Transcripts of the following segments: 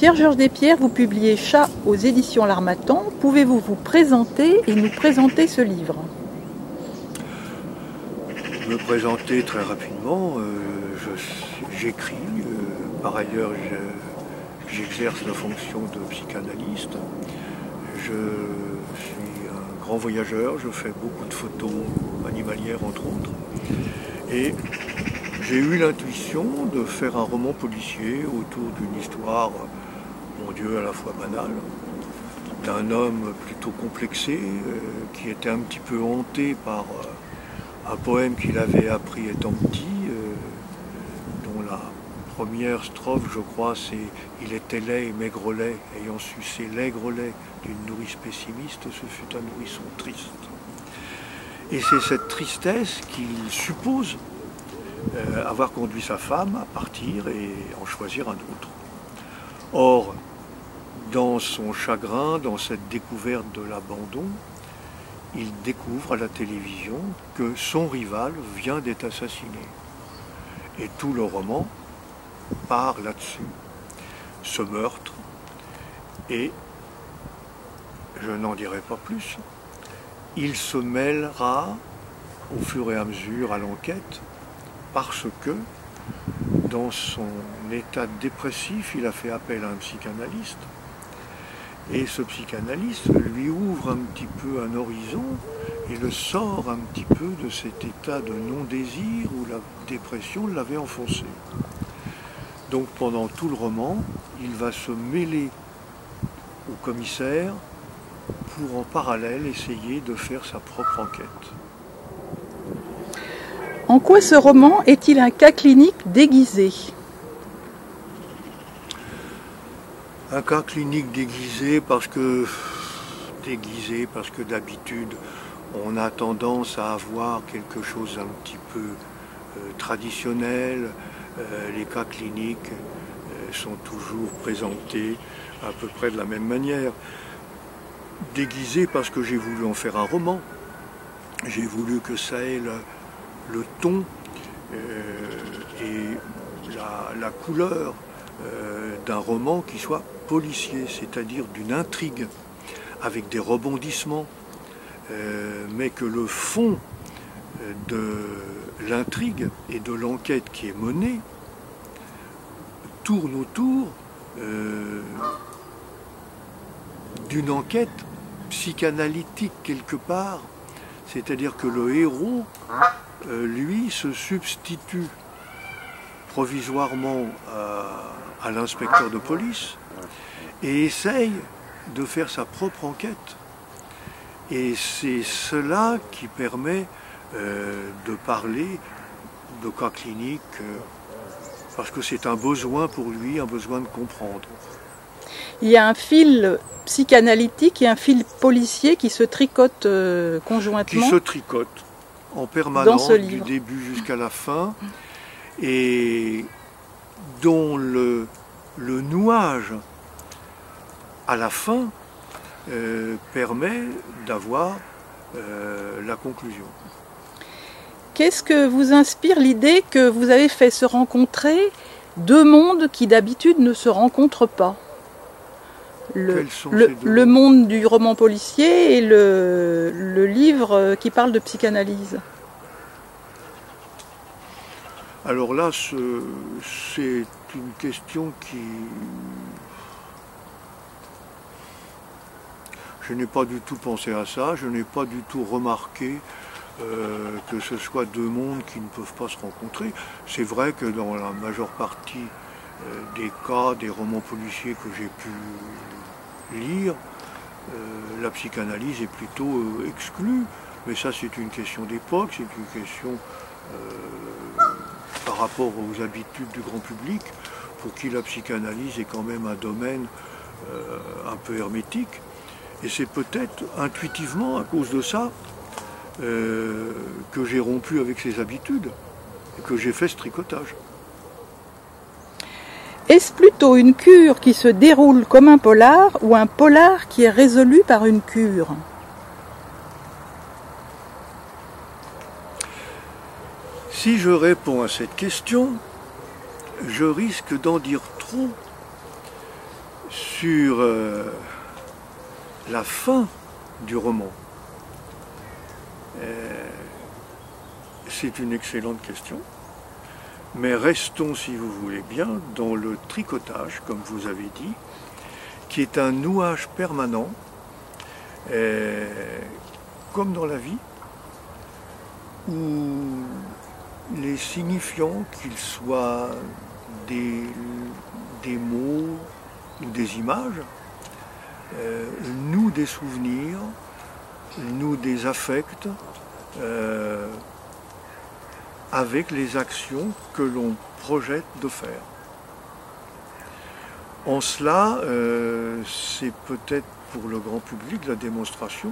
Pierre-Georges Despierres, vous publiez Chat aux éditions L'Harmattan. Pouvez-vous vous présenter et nous présenter ce livre? Me présenter très rapidement, j'écris, par ailleurs j'exerce la fonction de psychanalyste. Je suis un grand voyageur, je fais beaucoup de photos animalières entre autres. Et j'ai eu l'intuition de faire un roman policier autour d'une histoire, mon Dieu, à la fois banale, d'un homme plutôt complexé, qui était un petit peu hanté par un poème qu'il avait appris étant petit, dont la première strophe, je crois, c'est « Il était laid et maigre lait, ayant sucé l'aigre lait d'une nourrice pessimiste, ce fut un nourrisson triste ». Et c'est cette tristesse qu'il suppose avoir conduit sa femme à partir et en choisir un autre. Or, dans son chagrin, dans cette découverte de l'abandon, il découvre à la télévision que son rival vient d'être assassiné. Et tout le roman part là-dessus. Ce meurtre, et je n'en dirai pas plus, il se mêlera au fur et à mesure à l'enquête parce que dans son état dépressif, il a fait appel à un psychanalyste. Et ce psychanalyste lui ouvre un petit peu un horizon et le sort un petit peu de cet état de non-désir où la dépression l'avait enfoncé. Donc pendant tout le roman, il va se mêler au commissaire pour en parallèle essayer de faire sa propre enquête. En quoi ce roman est-il un cas clinique déguisé? Un cas clinique déguisé parce que d'habitude on a tendance à avoir quelque chose un petit peu traditionnel. Les cas cliniques sont toujours présentés à peu près de la même manière. Déguisé parce que j'ai voulu en faire un roman. J'ai voulu que ça ait le ton et la couleur d'un roman qui soit policier, c'est-à-dire d'une intrigue, avec des rebondissements, mais que le fond de l'intrigue et de l'enquête qui est menée tourne autour d'une enquête psychanalytique quelque part, c'est-à-dire que le héros, lui, se substitue provisoirement à l'inspecteur de police et essaye de faire sa propre enquête. Et c'est cela qui permet de parler de cas cliniques, parce que c'est un besoin pour lui, un besoin de comprendre. Il y a un fil psychanalytique et un fil policier qui se tricotent conjointement. Qui se tricotent en permanence du début jusqu'à la fin et dont le nouage à la fin permet d'avoir la conclusion. Qu'est-ce que vous inspire l'idée que vous avez fait se rencontrer deux mondes qui d'habitude ne se rencontrent pas? Le monde du roman policier et le livre qui parle de psychanalyse. Alors là, c'est une question qui... Je n'ai pas du tout pensé à ça, je n'ai pas du tout remarqué que ce soit deux mondes qui ne peuvent pas se rencontrer. C'est vrai que dans la majeure partie des cas, des romans policiers que j'ai pu lire, la psychanalyse est plutôt exclue. Mais ça, c'est une question d'époque, c'est une question par rapport aux habitudes du grand public, pour qui la psychanalyse est quand même un domaine un peu hermétique. Et c'est peut-être intuitivement à cause de ça que j'ai rompu avec ces habitudes et que j'ai fait ce tricotage. Est-ce plutôt une cure qui se déroule comme un polar ou un polar qui est résolu par une cure? Si je réponds à cette question, je risque d'en dire trop sur la fin du roman. C'est une excellente question, mais restons, si vous voulez bien, dans le tricotage, comme vous avez dit, qui est un nouage permanent, comme dans la vie, où les signifiants, qu'ils soient des mots ou des images, nouent des souvenirs, nouent des affects, avec les actions que l'on projette de faire. En cela, c'est peut-être pour le grand public la démonstration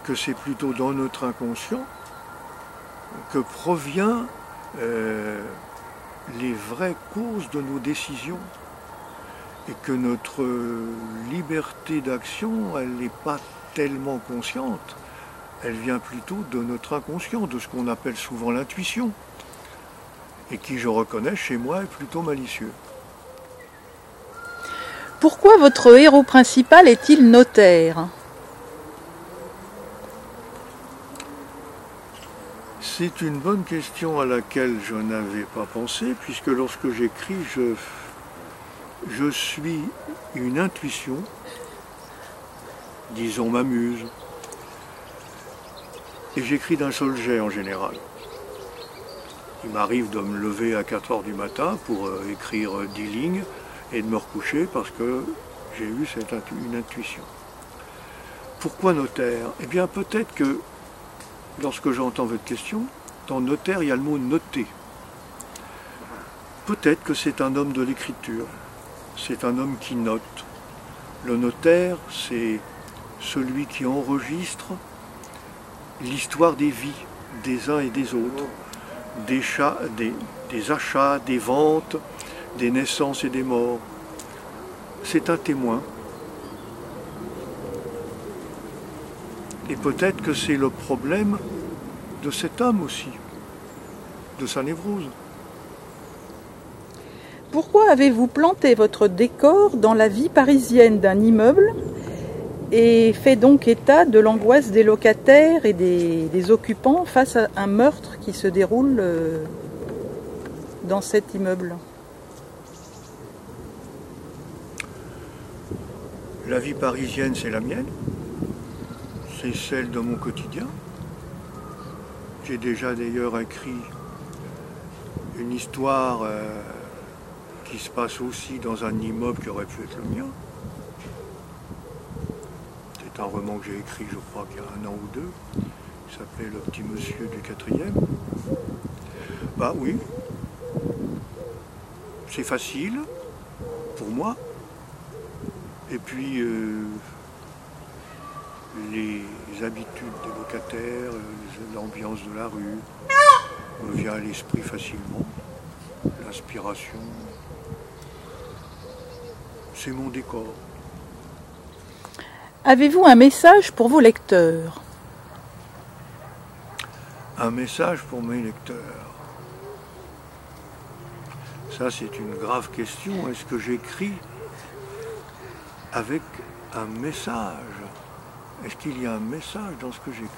que c'est plutôt dans notre inconscient que provient les vraies causes de nos décisions et que notre liberté d'action, elle n'est pas tellement consciente, elle vient plutôt de notre inconscient, de ce qu'on appelle souvent l'intuition, et qui, je reconnais, chez moi, est plutôt malicieux. Pourquoi votre héros principal est-il notaire? C'est une bonne question à laquelle je n'avais pas pensé, puisque lorsque j'écris, je suis une intuition, disons m'amuse, et j'écris d'un seul jet en général. Il m'arrive de me lever à 4 h du matin pour écrire 10 lignes et de me recoucher parce que j'ai eu une intuition. Pourquoi notaire? Eh bien peut-être que, lorsque j'entends votre question, dans notaire il y a le mot noter. Peut-être que c'est un homme de l'écriture, c'est un homme qui note. Le notaire, c'est celui qui enregistre l'histoire des vies des uns et des autres, des achats, des ventes, des naissances et des morts. C'est un témoin. Et peut-être que c'est le problème de cet homme aussi, de sa névrose. Pourquoi avez-vous planté votre décor dans la vie parisienne d'un immeuble et fait donc état de l'angoisse des locataires et des occupants face à un meurtre qui se déroule dans cet immeuble? La vie parisienne, c'est la mienne, c'est celle de mon quotidien. J'ai déjà d'ailleurs écrit une histoire qui se passe aussi dans un immeuble qui aurait pu être le mien. C'est un roman que j'ai écrit, je crois, qu'il y a 1 an ou 2, qui s'appelait Le Petit Monsieur du 4e. Bah oui, c'est facile pour moi. Et puis les habitudes des locataires, l'ambiance de la rue me vient à l'esprit facilement. L'inspiration, c'est mon décor. Avez-vous un message pour vos lecteurs? Un message pour mes lecteurs. Ça, c'est une grave question. Est-ce que j'écris avec un message? Est-ce qu'il y a un message dans ce que j'écris?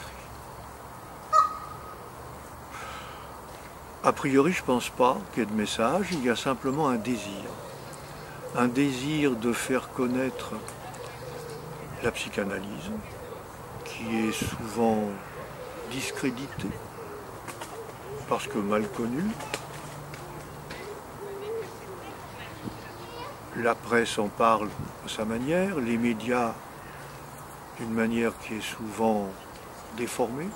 A priori, je ne pense pas qu'il y ait de message. Il y a simplement un désir. Un désir de faire connaître la psychanalyse, qui est souvent discréditée, parce que mal connue. La presse en parle à sa manière, les médias d'une manière qui est souvent déformée.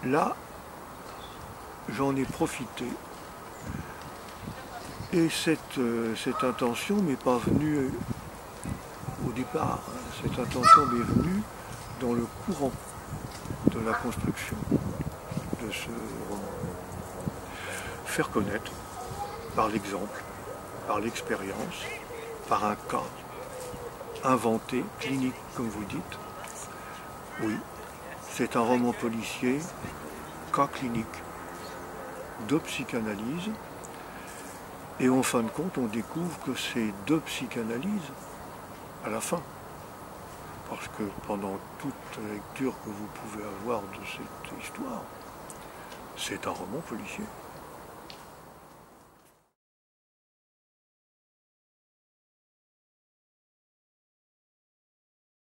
Là, j'en ai profité. Et cette intention m'est pas venue au départ. Cette intention m'est venue dans le courant de la construction de ce roman. Faire connaître par l'exemple, par l'expérience, par un cas inventé, clinique comme vous dites. Oui, c'est un roman policier, cas clinique, de psychanalyse, Et en fin de compte, on découvre que c'est deux psychanalyses à la fin. Parce que pendant toute lecture que vous pouvez avoir de cette histoire, c'est un roman policier.